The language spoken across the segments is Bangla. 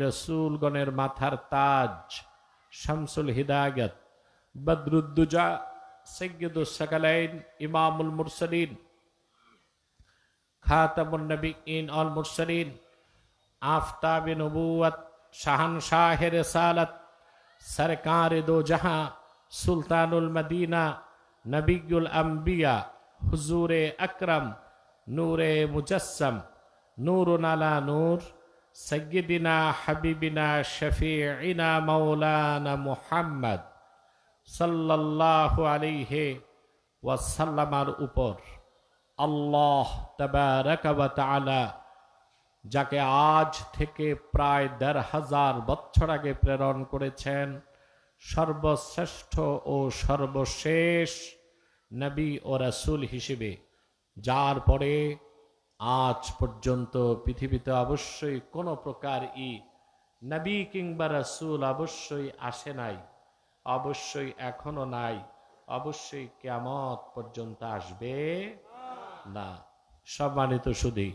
রসুলগণের মাথার তাজ, শামসুল হিদায়াত, বদরুদ্দুজা, সৈয়দুস সাকালাইন, ইমামুল মুরসালিন, খাতামুন নবিয়্যিন ওয়াল মুরসালিন, আফতাবে নবুয়ত, শাহানশাহে রিসালাত, সরকারে দো জাহাঁ, সুলতানুল মদিনা, নবিয়ুল আম্বিয়া, হুজুরে আকরম, নূরে মুজস্সম, নূরুন আলা নূর, সৈয়দিনা হাবিবিনা শফিঈনা মাওলানা মুহাম্মদ সাল্লাল্লাহু আলাইহি ওয়াসাল্লামের উপর আল্লাহ তাবারাকা ওয়া তাআলা যাকে আজ থেকে প্রায় ১৫০০ বছর আগে প্রেরণ করেছেন সর্বশ্রেষ্ঠ ও সর্বশেষ নবী ও রাসূল হিসেবে, যার পরে আজ পর্যন্ত পৃথিবীতে অবশ্যই কোনো প্রকার নবী কিংবা রাসূল অবশ্যই আসে নাই, অবশ্যই এখনো নাই, অবশ্যই কিয়ামত পর্যন্ত আসবে না। সম্মানিত সুধী,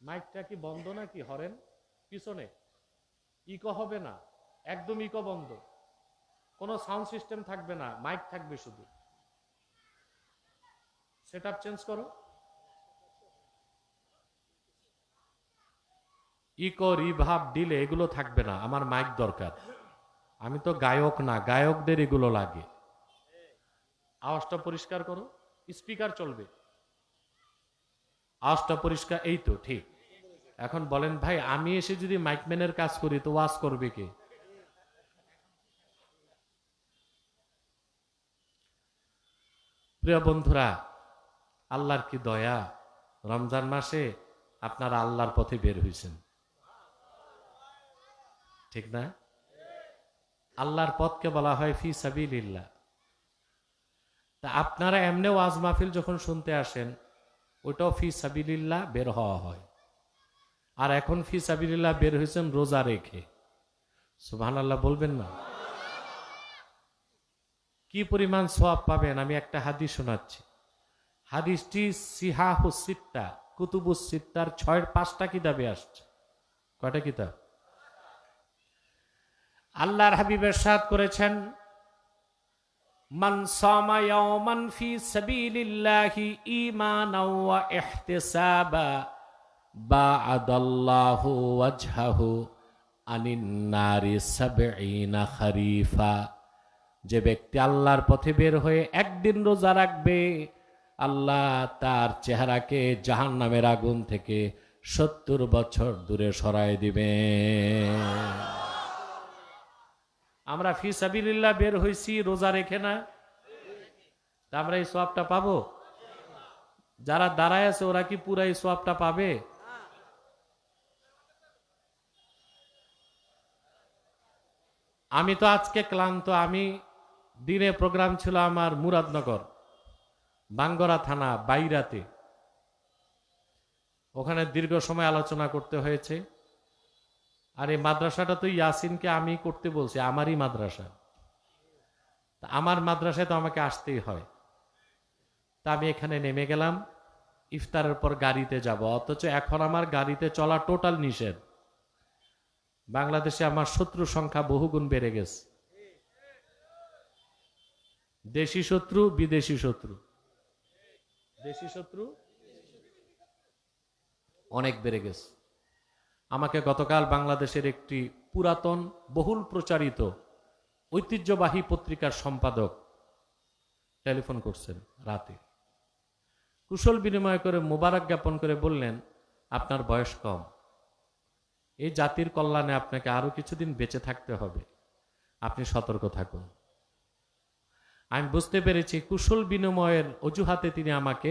মাইকটা কি বন্ধ নাকি হরেন পিছনে? ইকো হবে না, একদম ইকো বন্ধ, কোনো সাউন্ড সিস্টেম থাকবে না, মাইক থাকবে শুধু। সেটআপ চেঞ্জ করো। ইকো, রিভার্ব, ডিলে এগুলো থাকবে না, আমার মাইক দরকার। আমি তো গায়ক না, গায়কদের এগুলো লাগে। আওয়াজটা পরিষ্কার করো, স্পিকার চলবে, আওয়াজটা পরিষ্কার, এই তো ঠিক। এখন বলেন ভাই, আমি এসে যদি মাইকম্যানের কাজ করি তো ওয়াজ করবে কে? প্রিয় বন্ধুরা, আল্লাহর কি দয়া, রমজান মাসে আপনারা আল্লাহর পথে বের হয়েছেন, ঠিক না? আল্লাহর পথকে বলা হয় ফি সাবিলিল্লাহ। তা আপনারা এমনি ওয়াজ মাহফিল যখন শুনতে আসেন, ওটাও ফি সাবিলিল্লাহ বের হওয়া হয়। আর এখন ফি সাবিলিল্লাহ বের হয়েছেন রোজা রেখে, সুবহানাল্লাহ বলবেন না? কি পরিমাণ সওয়াব পাবেন আমি একটা হাদিস শোনাচ্ছি। হাদিসটি সিহাহুস সিত্তা, কুতুবুস সিত্তার 5টা কিতাবে আসছে। কয়টা কিতাব? আল্লাহর হাবিব ইরশাদ করেছেন, মান সামা ইয়াওমান ফি সাবিলিল্লাহি ঈমানাও ওয়া ইহতিসাবা বা'আদাল্লাহু ওয়াজহাহু আনিন নারি ৭০ খরিফা। যে ব্যক্তি আল্লাহর পথে বের হয়ে একদিন রোজা রাখবে, আল্লাহ তার চেহারাকে জাহান্নামের আগুন থেকে ৭০ বছর দূরে সরায় দিবে। আমরা ফি সাবিলিল্লাহ বের হইছি রোজা রেখে না, তা আমরা এই সওয়াবটা পাবো? যারা দাঁড়ায় আছে ওরা কি পুরা এই সওয়াবটা পাবে? আমি তো আজকে ক্লান্ত। আমি দিনে প্রোগ্রাম ছিল আমার মুরাদনগর, বাঙ্গরা থানা, বাইরাতে। ওখানে দীর্ঘ সময় আলোচনা করতে হয়েছে। আর এই মাদ্রাসাটা তো ইয়াসিনকে আমি করতে বলছি, আমারই মাদ্রাসা। আমার মাদ্রাসায় তো আমাকে আসতেই হয়। তা আমি এখানে নেমে গেলাম, ইফতারের পর গাড়িতে যাব, অথচ এখন আমার গাড়িতে চলা টোটাল নিষেধ। বাংলাদেশে আমার শত্রু সংখ্যা বহুগুণ বেড়ে গেছে। দেশি শত্রু, বিদেশি শত্রু, দেশি শত্রু অনেক বেড়ে গেছে। আমাকে গতকাল বাংলাদেশের একটি পুরাতন বহুল প্রচারিত ঐতিহ্যবাহী পত্রিকার সম্পাদক টেলিফোন করছেন রাতে, কুশল বিনিময় করে মোবারক জ্ঞাপন করে বললেন, আপনার বয়স কম, এই জাতির কল্যাণে আপনাকে আরো কিছুদিন বেঁচে থাকতে হবে, আপনি সতর্ক থাকুন। আমি বুঝতে পেরেছি কুশল বিনিময়ের অজুহাতে তিনি আমাকে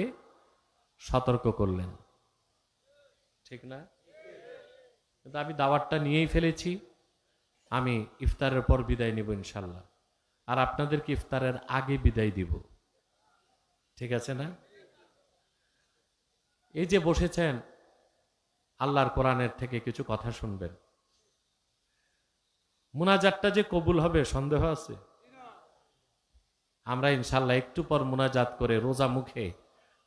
সতর্ক করলেন, ঠিক না? কিন্তু আমি দাওয়াতটা নিয়েই ফেলেছি। আমি ইফতারের পর বিদায় নিব ইনশাল্লাহ, আর আপনাদেরকে ইফতারের আগে বিদায় দিব, ঠিক আছে না? এই যে বসেছেন, আল্লাহর কোরআনের থেকে কিছু কথা শুনবেন। মুনাজাতটা যে কবুল হবে সন্দেহ আছে? আমরা ইনশাল্লাহ একটু পর মুনাজাত করে রোজা মুখে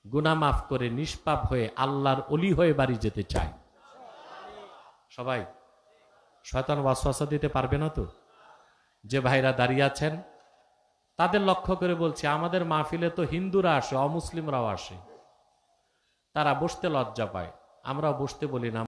গুনাহ মাফ করে নিষ্পাপ হয়ে আল্লাহর ওলি হয়ে বাড়ি যেতে চাই সবাই। শয়তান ওয়াসওয়াসা দিতে পারবে না তো? যে ভাইরা দাঁড়িয়ে আছেন তাদের লক্ষ্য করে বলছি, আমাদের মাহফিলে তো হিন্দুরা আসে, অমুসলিমরাও আসে, তারা বসতে লজ্জা পায়, আমরাও বসতে বলি না।